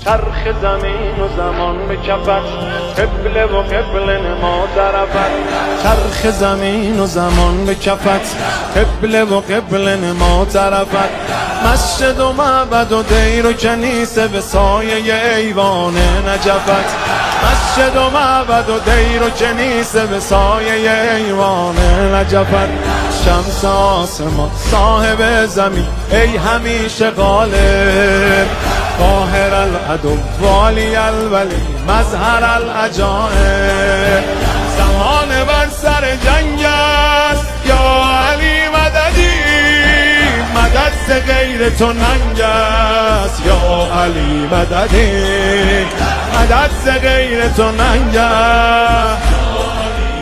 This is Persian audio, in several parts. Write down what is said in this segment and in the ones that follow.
چرخ زمین و زمان به کفت، قبله و قبله نما طرفت. چرخ زمین و زمان به کفت، قبله و قبله نما طرفت. مسجد و معبد و دیر و کنیسه به سایه ایوان نجفت. مسجد و معبد و دیر و کنیسه به سایه ایوان نجفت. شمس آسمان صاحب زمین ای همیشه غالب، قاهر العدو والی الولی مظهر العجائب. زمان بر سر جنگ است یا علی مددی، مدد ز غیر تو ننگ است یا علی مددی، مدد ز غیر تو ننگ است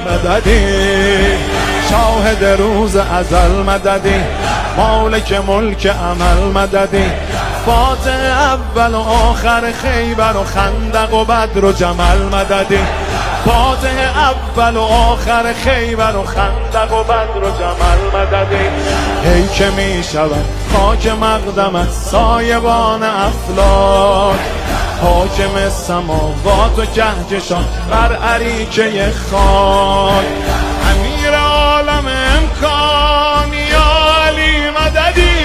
مددی. شاهد روز ازل مددی، مالک ملک عمل مددی. فاتح اول و آخر خیبر و خندق و بدر و جمل مددی. فاتح اول و آخر خیبر و خندق و بدر و جمل مددی. ای که می شود خاک مقدمت سایبان افلاک، حاکم سماوات و کهکشان بر اریکه خاک. امیر عالم امکان یا علی مددی،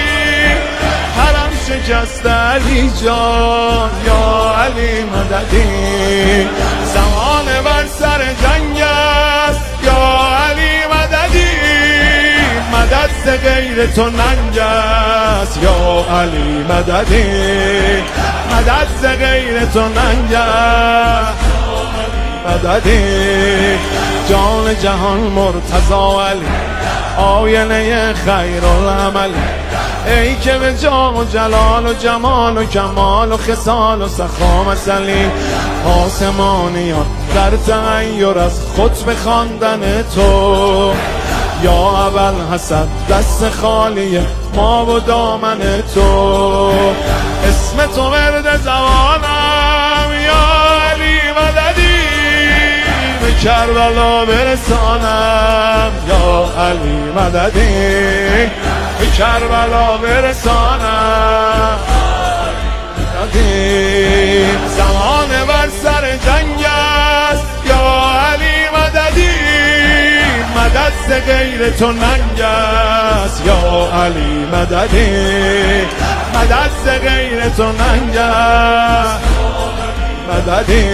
حرم شکست علی جان یا علی مددی. زمان بر سر جنگ است یا علی مددی، مدد ز غیر تو ننگ است یا علی مددی، مدد ز غیر تو ننگ است مددی. جان جهان مرتضی علی، آینه خیر العمل. ای که به جام و جلال و جمال و کمال و خصال و سخا مثلی. آسمانیان در تغییر از خطبه خواندن تو، یا اول حسد دست خالی ما و دامن تو. اسم تو ورد زبانم یا علی مددی، به کربلا برسانم یا علی مددی، به کربلا برسانم مددی. زمان بر سر جنگ است یا علی مددی، مدد ز غیر تو ننگ است یا علی مددی، مدد ز غیر تو ننگ است مددی.